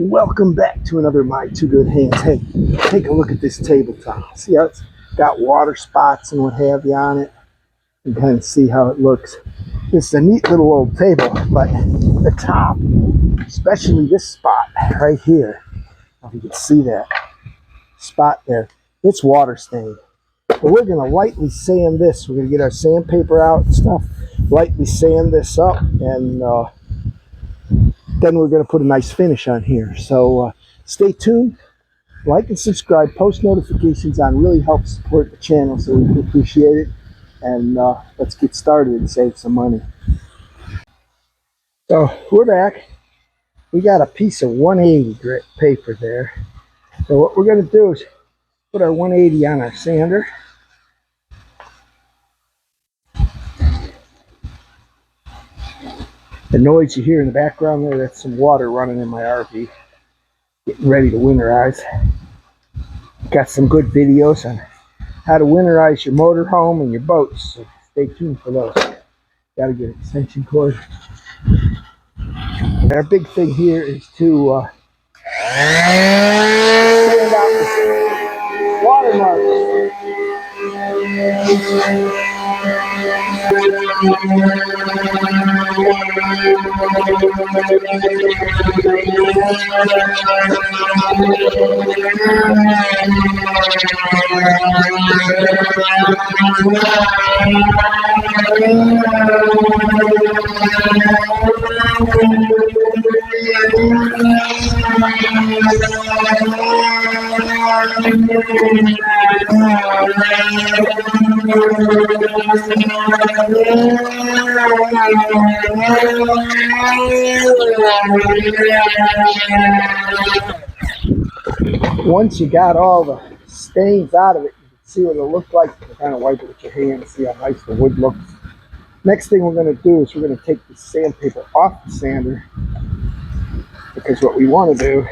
Welcome back to another My Two Good Hands. Hey, take a look at this tabletop. See how it's got water spots and what have you on it? You can kind of see how it looks. It's a neat little old table, but the top, especially this spot right here, I don't know if you can see that spot there, it's water stained. But we're going to lightly sand this. We're going to get our sandpaper out and stuff, lightly sand this up, and then we're going to put a nice finish on here. So stay tuned, like and subscribe, post notifications on, really helps support the channel, so we appreciate it. And let's get started and save some money. So we're back. We got a piece of 180 grit paper there. So what we're going to do is put our 180 on our sander. The noise you hear in the background there, that's some water running in my RV. Getting ready to winterize. Got some good videos on how to winterize your motorhome and your boats, so stay tuned for those. Gotta get an extension cord. And our big thing here is to sand out the watermarks. Once you got all the stains out of it, you can see what it'll look like. You can kind of wipe it with your hand, see how nice the wood looks. Next thing we're going to do is we're going to take the sandpaper off the sander, because what we want to do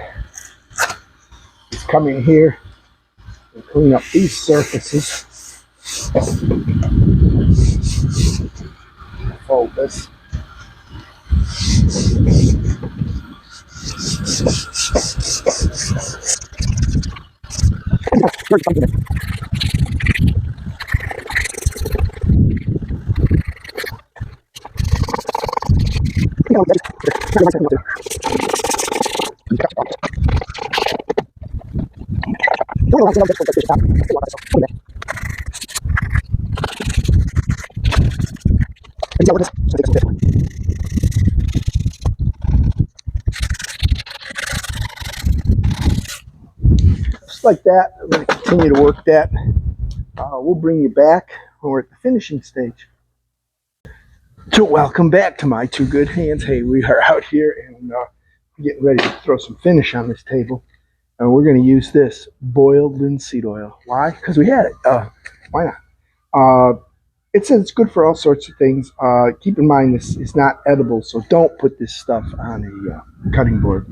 is come in here and clean up these surfaces. Fold this. Just like that, we're going to continue to work that. We'll bring you back when we're at the finishing stage. So welcome back to My Two Good Hands. Hey, we are out here and getting ready to throw some finish on this table. And we're going to use this boiled linseed oil. Why? Because we had it. Why not? It's good for all sorts of things. Keep in mind this is not edible, so don't put this stuff on a cutting board.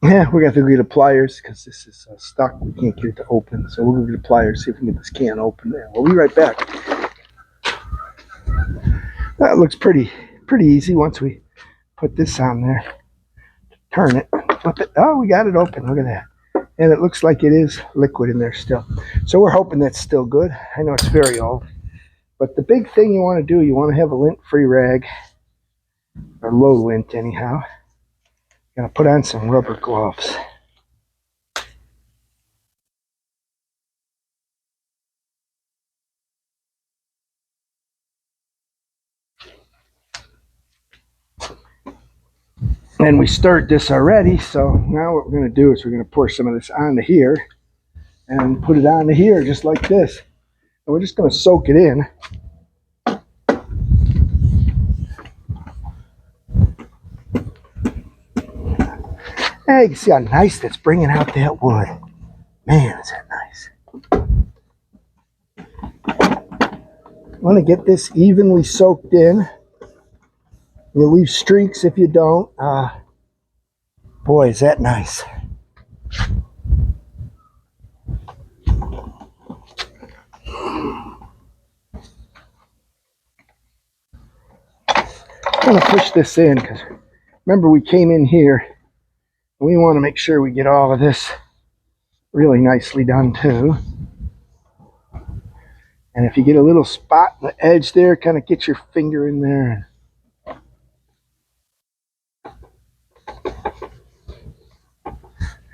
Yeah, we're going to have to get the pliers because this is stuck. We can't get it to open. So we're going to get the pliers, see if we can get this can open there. We'll be right back. That looks pretty easy once we put this on there. Turn it, flip it. Oh, we got it open. Look at that. And it looks like it is liquid in there still. So we're hoping that's still good. I know it's very old. But the big thing you want to do, you want to have a lint-free rag, or low lint anyhow. You're going to put on some rubber gloves. And we stirred this already, so now what we're going to do is we're going to pour some of this onto here and put it onto here just like this. And we're just going to soak it in. Hey, you can see how nice that's bringing out that wood. Man, is that nice. I want to get this evenly soaked in. You leave streaks if you don't. Boy, is that nice. I'm going to push this in because remember we came in here We want to make sure we get all of this really nicely done too. And if you get a little spot on the edge there, kind of get your finger in there.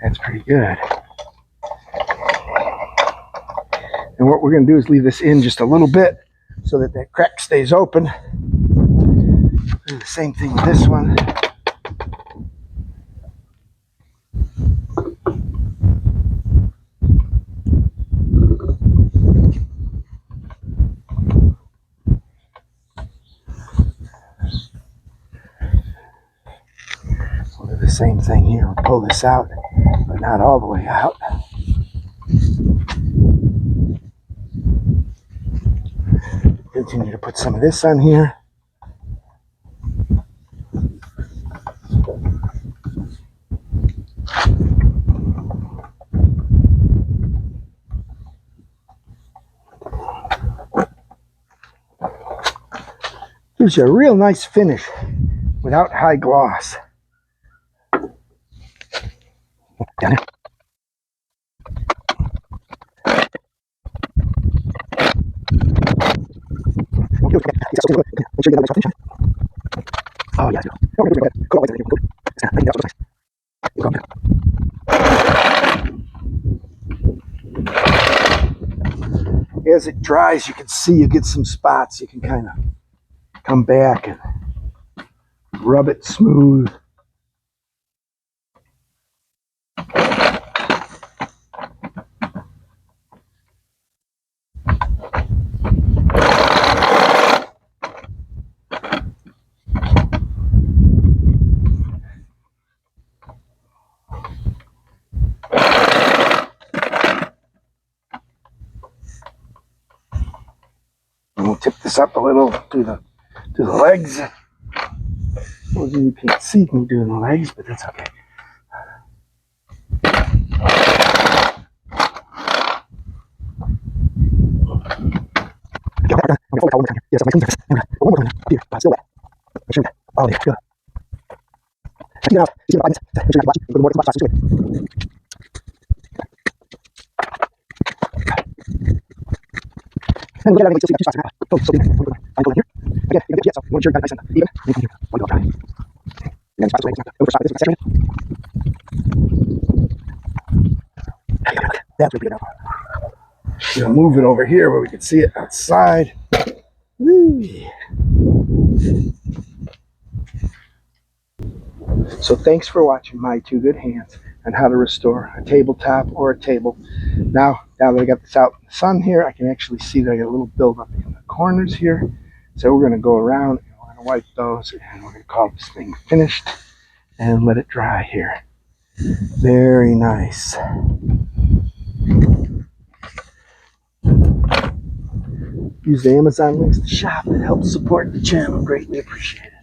That's pretty good. And what we're going to do is leave this in just a little bit so that that crack stays open. Do the same thing with this one. We'll do the same thing here. We'll pull this out, but not all the way out. Continue to put some of this on here. Gives you a real nice finish without high gloss. Down there. Oh, yeah. As it dries, you can see you get some spots. You can kind of come back and rub it smooth. And we'll tip this up a little to the legs. Well, you can't see me doing the legs, but that's okay. Yes, my fingers. One more time here, but still wet. Make sure that. Oh, yeah, good. Check it out. See what happens. Make sure you watch it. Go to more spots. And look at everything. Still see that two spots. Oh, so big. I'm going here. Again, you can get so you want to make sure you got nice and even. You can here. One go dry. And then spots away. Go for spot. This is saturated. That's really good now. We'll move it over here where we can see it outside. Woo. So thanks for watching my two good hands on how to restore a tabletop or a table. Now that I got this out in the sun here, I can actually see that I got a little buildup in the corners here. So we're going to go around and we're going to wipe those and we're going to call this thing finished and let it dry here. Very nice. Use the Amazon links to shop. It helps support the channel. Greatly appreciated.